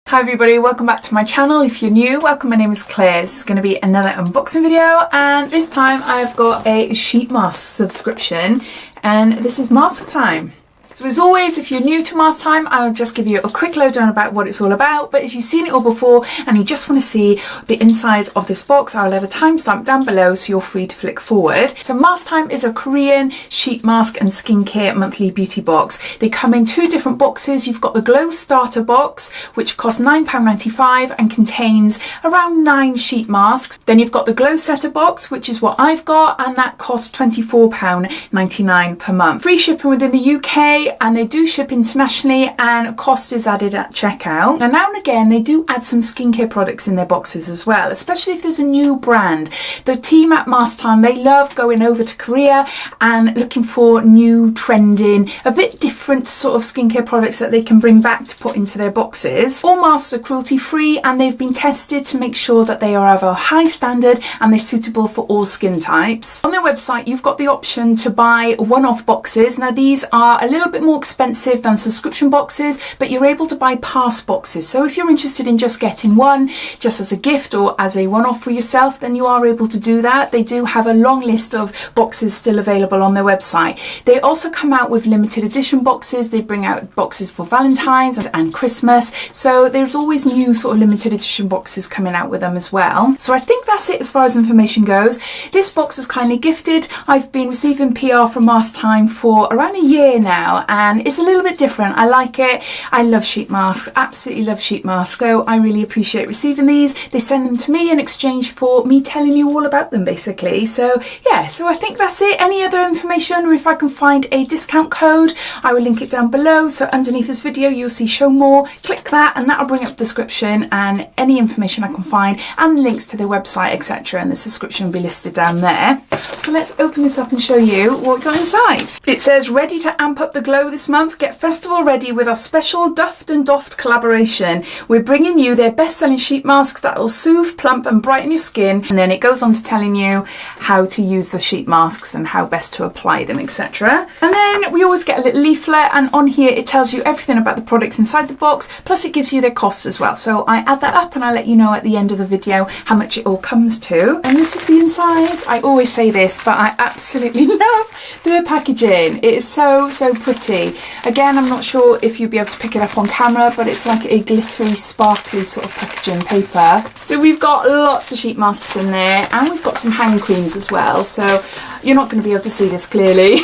Hi everybody, welcome back to my channel. If you're new, welcome. My name is Claire. This is going to be another unboxing video, and this time I've got a sheet mask subscription, and this is Masktime. So as always, if you're new to Masktime, I'll just give you a quick lowdown about what it's all about. But if you've seen it all before and you just want to see the insides of this box, I'll have a timestamp down below so you're free to flick forward. So Masktime is a Korean sheet mask and skincare monthly beauty box. They come in two different boxes. You've got the Glow Starter box, which costs £9.95 and contains around 9 sheet masks. Then you've got the Glow Setter box, which is what I've got, and that costs £24.99 per month. Free shipping within the UK, and they do ship internationally, and cost is added at checkout. And now and again they do add some skincare products in their boxes as well, especially if there's a new brand. The team at Masktime, they love going over to Korea and looking for new, trending, a bit different sort of skincare products that they can bring back to put into their boxes. All masks are cruelty free and they've been tested to make sure that they are of a high standard and they're suitable for all skin types. On their website you've got the option to buy one-off boxes. Now these are a little bit more expensive than subscription boxes, but you're able to buy pass boxes. So if you're interested in just getting one just as a gift or as a one-off for yourself, then you are able to do that. They do have a long list of boxes still available on their website. They also come out with limited edition boxes. They bring out boxes for Valentine's and Christmas, so there's always new sort of limited edition boxes coming out with them as well. So I think that's it as far as information goes. This box is kindly gifted. I've been receiving PR from Masktime for around a year now, and it's a little bit different. I like it. I love sheet masks, absolutely love sheet masks, so I really appreciate receiving these. They send them to me in exchange for me telling you all about them basically. So yeah, so I think that's it. Any other information, or if I can find a discount code, I will link it down below. So underneath this video you'll see show more, click that and that'll bring up the description and any information I can find and links to their website, etc., and the subscription will be listed down there. So let's open this up and show you what we got inside. It says, ready to amp up the glow this month? Get festival ready with our special Duft and Doft collaboration. We're bringing you their best-selling sheet mask that will soothe, plump and brighten your skin. And then it goes on to telling you how to use the sheet masks and how best to apply them, etc. And then we always get a little leaflet, and on here it tells you everything about the products inside the box, plus it gives you their costs as well. So I add that up and I let you know at the end of the video how much it all comes to. And this is the insides. I always say this, but I absolutely love the packaging. It is so pretty. Again, I'm not sure if you'll be able to pick it up on camera, but it's like a glittery, sparkly sort of packaging paper. So we've got lots of sheet masks in there, and we've got some hand creams as well. So you're not going to be able to see this clearly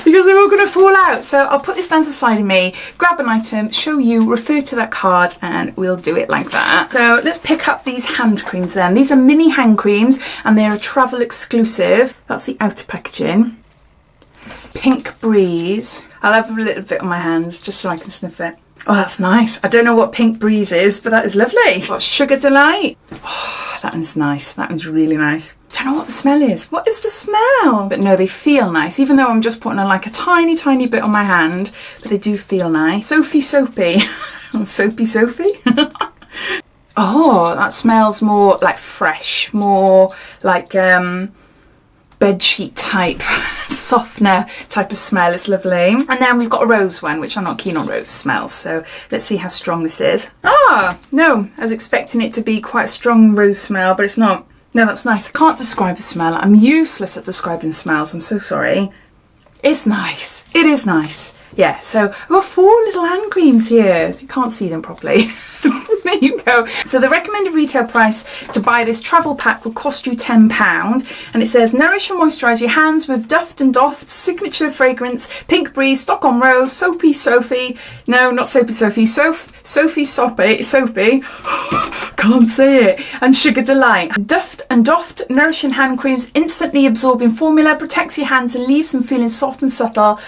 because they're all going to fall out. So I'll put this down to the side of me, grab an item, show you, refer to that card, and we'll do it like that. So let's pick up these hand creams then. These are mini hand creams and they're a travel exclusive. That's the outer packaging. Pink Breeze. I'll have a little bit on my hands just so I can sniff it. Oh, that's nice. I don't know what Pink Breeze is, but that is lovely. Got Sugar Delight. Oh, that one's nice. That one's really nice. I don't know what the smell is. What is the smell? But no, they feel nice, even though I'm just putting like a tiny bit on my hand, but they do feel nice. Sophie Soapy. Soapy Sophie. Oh, that smells more like fresh, more like bedsheet type, softener type of smell. It's lovely. And then we've got a rose one, which I'm not keen on rose smells, so let's see how strong this is. Ah, no, I was expecting it to be quite a strong rose smell, but it's not. No, that's nice. I can't describe the smell. I'm useless at describing smells. I'm so sorry. It's nice. It is nice. Yeah, so I've got 4 little hand creams here. You can't see them properly. There you go. So the recommended retail price to buy this travel pack will cost you £10. And it says, nourish and moisturise your hands with Duft and Doft's signature fragrance, Pink Breeze, Stockholm Rose, Soapy Sophie. No, not Soapy Sophie. Sophie Soapy. Can't say it. And Sugar Delight. Duft and Doft nourishing hand creams, instantly absorbing formula, protects your hands and leaves them feeling soft and subtle.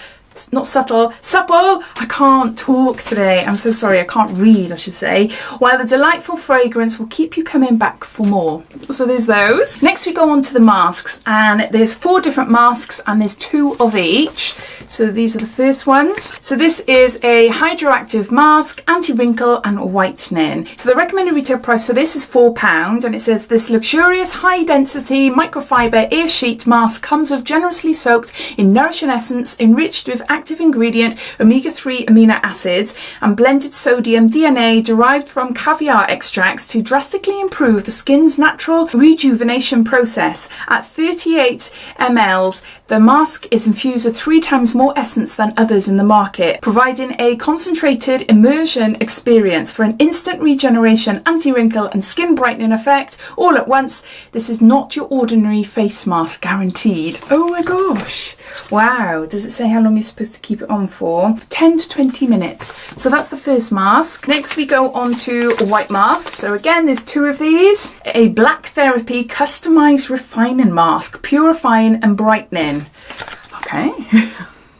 Not subtle, supple. I can't talk today. I'm so sorry. I can't read, I should say. While the delightful fragrance will keep you coming back for more. So there's those. Next we go on to the masks, and there's 4 different masks and there's 2 of each. So these are the first ones. So this is a hydroactive mask, anti-wrinkle and whitening. So the recommended retail price for this is £4, and it says this luxurious high density microfiber air sheet mask comes with generously soaked in nourishing essence enriched with active ingredient omega-3 amino acids and blended sodium DNA derived from caviar extracts to drastically improve the skin's natural rejuvenation process. At 38 mLs, the mask is infused with 3 times more essence than others in the market, providing a concentrated immersion experience for an instant regeneration, anti-wrinkle and skin brightening effect all at once. This is not your ordinary face mask, guaranteed. Oh my gosh. Wow. Does it say how long you're supposed to keep it on for? 10 to 20 minutes. So that's the first mask. Next we go on to a white mask. So again, there's 2 of these. A Black Therapy customized refining mask, purifying and brightening. Okay.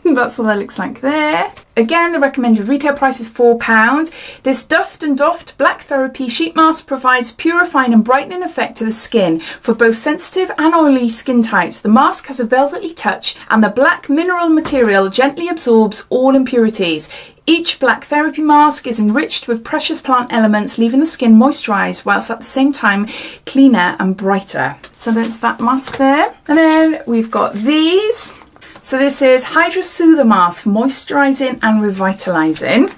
That's what that looks like there. Again, the recommended retail price is £4. This Duft and Doft Black Therapy sheet mask provides purifying and brightening effect to the skin for both sensitive and oily skin types. The mask has a velvety touch and the black mineral material gently absorbs all impurities. Each Black Therapy mask is enriched with precious plant elements, leaving the skin moisturised whilst at the same time cleaner and brighter. So that's that mask there. And then we've got these. So this is Hydra Soother Mask, moisturising and revitalising.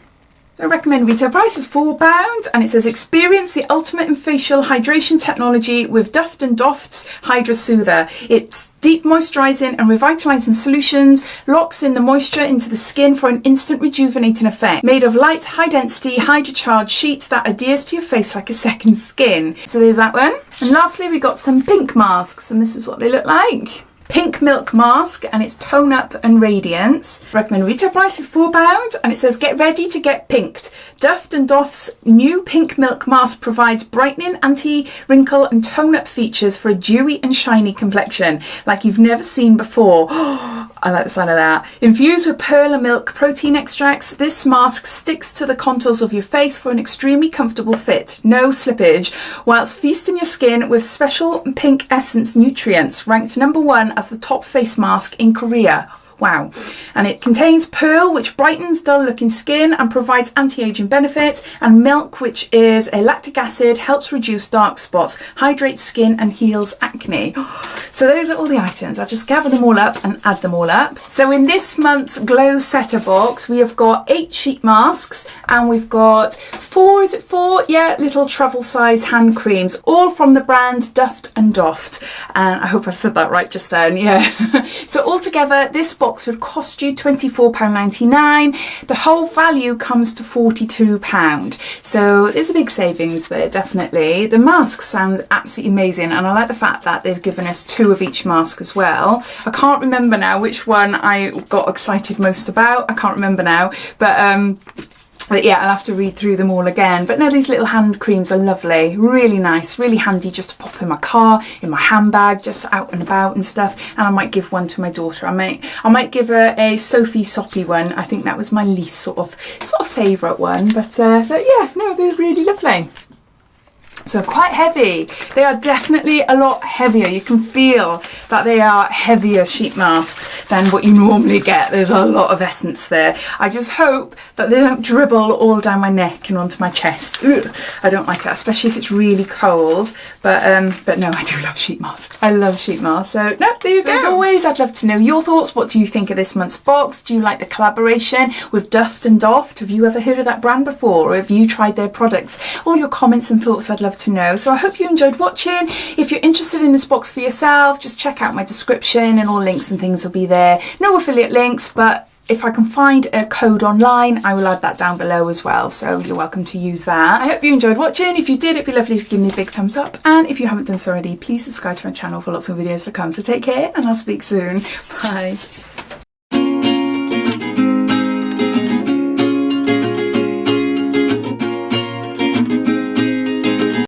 So I recommend retail price is £4 and it says experience the ultimate in facial hydration technology with Duft and Doft's Hydra Soother. It's deep moisturising and revitalising solutions, locks in the moisture into the skin for an instant rejuvenating effect. Made of light, high density, hydrocharged sheet that adheres to your face like a second skin. So there's that one. And lastly we got some pink masks and this is what they look like. Pink Milk Mask and it's Tone Up and Radiance. Recommend retail price is £4 and it says get ready to get pinked. Duft and Doft's new Pink Milk Mask provides brightening, anti-wrinkle and tone-up features for a dewy and shiny complexion like you've never seen before. I like the sound of that. Infused with pearl and milk protein extracts, this mask sticks to the contours of your face for an extremely comfortable fit. No slippage, whilst feasting your skin with special pink essence nutrients, ranked #1 as the top face mask in Korea. Wow. And it contains pearl, which brightens dull looking skin and provides anti-aging benefits, and milk, which is a lactic acid, helps reduce dark spots, hydrates skin and heals acne. So those are all the items. I'll just gather them all up and add them all up. So in this month's Glow Setter box, we have got 8 sheet masks and we've got 4, is it 4? Yeah, little travel size hand creams, all from the brand Duft and Doft. And I hope I've said that right just then, yeah. So altogether, this box would cost you £24.99. The whole value comes to £42. So there's a big savings there, definitely. The masks sound absolutely amazing and I like the fact that they've given us 2 of each mask as well. I can't remember now which one I got excited most about. I can't remember now, but yeah, I'll have to read through them all again. But no, these little hand creams are lovely, really nice, really handy just to pop in my car, in my handbag, just out and about and stuff. And I might give one to my daughter. I might give her a Sophie Soppy one. I think that was my least sort of favourite one. But yeah, no, they're really lovely. So quite heavy. They are definitely a lot heavier. You can feel that they are heavier sheet masks than what you normally get. There's a lot of essence there. I just hope that they don't dribble all down my neck and onto my chest. Ugh, I don't like that, especially if it's really cold. But no, I do love sheet masks. I love sheet masks. So no, there you go. As always, I'd love to know your thoughts. What do you think of this month's box? Do you like the collaboration with Duft and Doft? Have you ever heard of that brand before? Or have you tried their products? All your comments and thoughts I'd love to know. So I hope you enjoyed watching. If you're interested in this box for yourself, just check out my description and all links and things will be there. No affiliate links, but if I can find a code online, I will add that down below as well. So you're welcome to use that. I hope you enjoyed watching. If you did, it'd be lovely if you give me a big thumbs up. And if you haven't done so already, please subscribe to my channel for lots of videos to come. So take care and I'll speak soon. Bye.